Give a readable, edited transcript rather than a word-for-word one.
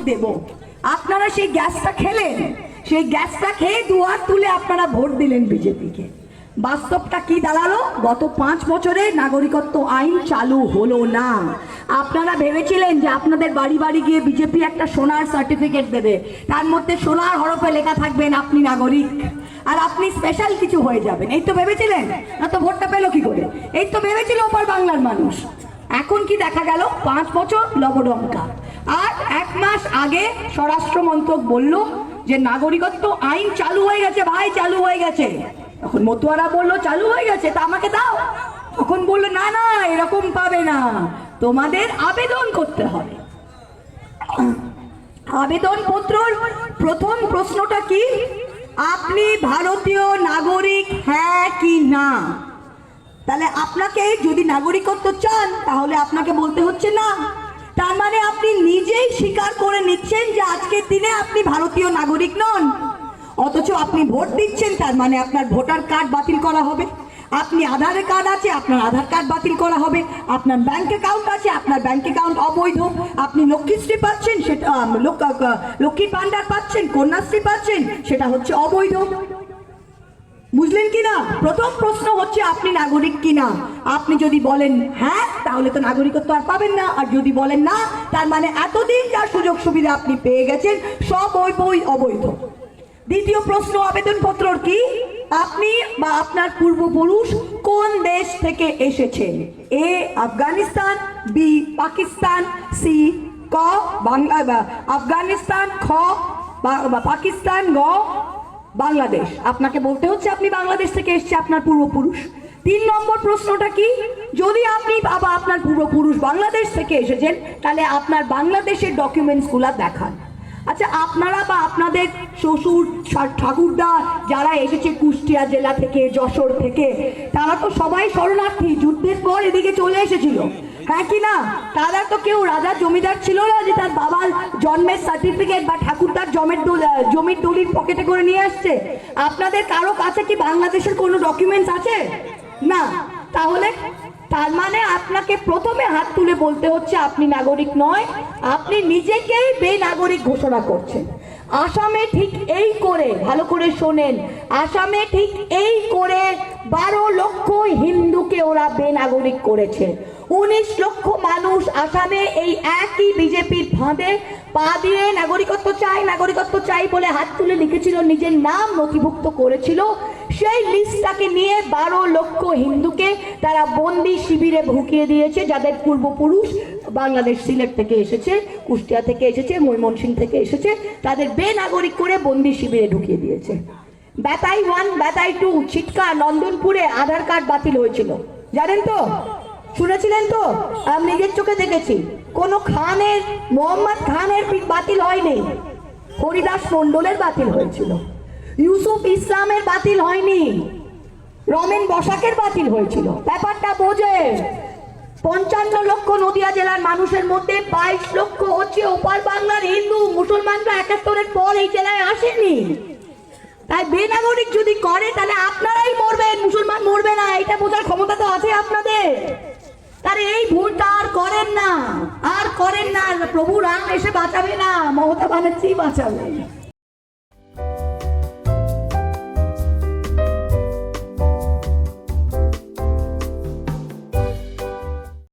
দেব। আপনারা সেই গ্যাসটা খেলেন, সেই গ্যাসটা খেয়ে দুয়ার তুলে আপনারা ভোট দিলেন বিজেপিকে। বাস্তবটা কি দাঁড়ালো? গত 5 বছরে নাগরিকত্ব আইন চালু হলো না। আপনারা ভেবেছিলেন যে আপনাদের বাড়ি বাড়ি গিয়ে বিজেপি একটা সোনার সার্টিফিকেট দেবে, তার মধ্যে সোনার হরফে লেখা থাকবেন আপনি নাগরিক, আর আপনি স্পেশাল কিছু হয়ে যাবেন। এই তো ভেবেছিলেন, না তো ভোটটা পেল কি করে? এই তো ভেবেছিল ওপার বাংলার মানুষ। এখন কি দেখা গেল? 5 বছর লবডঙ্কা। আর 1 মাস আগে স্বরাষ্ট্র মন্ত্রক বলল যে নাগরিকত্ব আইন চালু হয়ে গেছে ভাই, চালু হয়ে গেছে। তখন মতুয়ারা বললো চালু হয়ে গেছে, তা আমাকে দাও। তখন বললো না না, এরকম পাবে না, তোমাদের আবেদন করতে হবে। আবেদনপত্রর প্রথম প্রশ্নটা কি? আপনি ভারতীয় নাগরিক হ্যাঁ কি না? তাহলে আপনাকে যদি নাগরিকত্ব চান তাহলে আপনাকে বলতে হচ্ছে না। তার মানে আপনি নিজেই স্বীকার করে নিচ্ছেন যে আজকের দিনে আপনি ভারতীয় নাগরিক নন। অথচ আপনি ভোট দিচ্ছেন, তার মানে আপনার ভোটার কার্ড বাতিল করা হবে। আপনি আধার কার্ড আছে, আপনার আধার কার্ড বাতিল করা হবে। আপনার ব্যাংক অ্যাকাউন্ট আছে, আপনার ব্যাংক অ্যাকাউন্ট অবৈধ। আপনি লক্ষ্মীশ্রী পাচ্ছেন, সেটা লক্ষ্মীর ভান্ডার পাচ্ছেন, কন্যাশ্রী পাচ্ছেন, সেটা হচ্ছে অবৈধ। বুঝলেন কিনা? প্রথম প্রশ্ন হচ্ছে আপনি নাগরিক কিনা। আপনি যদি বলেন হ্যাঁ, তাহলে তো নাগরিকত্ব আর পাবেন না। আর যদি বলেন না, তার মানে এতদিন যার সুযোগ সুবিধা আপনি পেয়ে গেছেন সব অবৈধ। দ্বিতীয় প্রশ্ন আবেদনপত্রর কি? আপনি বা আপনার পূর্বপুরুষ কোন দেশ থেকে এসেছেন? এ আফগানিস্তান, বি পাকিস্তান, সি ক বাংলা আফগানিস্তান, খ পাকিস্তান, গ বাংলাদেশ। আপনাকে বলতে হচ্ছে আপনি বাংলাদেশ থেকে এসেছে আপনার পূর্বপুরুষ। 3 নম্বর প্রশ্নটা কি? যদি আপনি বাবা আপনার পূর্বপুরুষ বাংলাদেশ থেকে এসেছেন, তাহলে আপনার বাংলাদেশের ডকুমেন্টসগুলো দেখান। আচ্ছা, আপনারা বা আপনাদের শ্বশুর ঠাকুরদা যারা এসেছে কুষ্টিয়া জেলা থেকে, যশোর থেকে, তারা তো সবাই শরণার্থী, যুদ্ধের পর এদিকে চলে এসেছিল, হ্যাঁ কি না? তারা তো কেউ রাজা জমিদার ছিল না যে তার বাবার জন্মের সার্টিফিকেট বা ঠাকুরদার জমির দলিল পকেটে করে নিয়ে আসছে। আপনাদের কারো কাছে কি বাংলাদেশের কোনো ডকুমেন্টস আছে? না। তাহলে তার মানে আপনাকে প্রথমে হাত তুলে বলতে হচ্ছে আপনি নাগরিক নয়, আপনি নিজেকেই বেনাগরিক ঘোষণা করছেন। আসামে ঠিক এই করে, ভালো করে শোনেন, আসামে ঠিক এই করে 12 লক্ষ হিন্দুকে ওরা বেনাগরিক করেছে। 19 লক্ষ মানুষ আসামে এই একই বিজেপির ফাঁদে পা দিয়ে নাগরিকত্ব চাই বলে হাত তুলে লিখেছিল, নিজের নাম নথিভুক্ত করেছিল। সেই লিস্টটাকে নিয়ে 12 লক্ষ হিন্দুকে তারা বন্দি শিবিরে ঢুকিয়ে দিয়েছে, যাদের পূর্বপুরুষ বাংলাদেশ, সিলেট থেকে এসেছে, কুষ্টিয়া থেকে এসেছে, ময়মনসিংহ থেকে এসেছে, তাদের বেনাগরিক করে বন্দি শিবিরে ঢুকিয়ে দিয়েছে। বেতাই 1, বেতাই 2, ছিটকা, নন্দনপুরে আধার কার্ড বাতিল হয়েছিল, জানেন তো? শুনেছিলেন তো? আমি নিজের চোখে দেখেছি। কোন খানের, মোহাম্মদ খানের বাতিল হয়নি, হরিদাস মন্ডলের বাতিল হয়েছিল। ইউসুফ ইসলামের বাতিল হয়নি, রমেন বসাকের বাতিল হয়েছিল। ব্যাপারটা বোঝে। 55 লক্ষ নদিয়া জেলার মানুষের মধ্যে 22 লক্ষ হচ্ছে ওপার বাংলার হিন্দু। মুসলমানরা 71-এর পর এই জেলায় আসেনি। তাই বেনাগরিক যদি করে তাহলে আপনারাই মরবেন, মুসলমান মরবে না। এটা বোঝার ক্ষমতা তো আছে আপনাদের। তাহলে এই ভুলটা আর করেন না, আর করেন না। প্রভু রাম এসে বাঁচাবে না, মমতা ব্যানার্জি বাঁচাবে।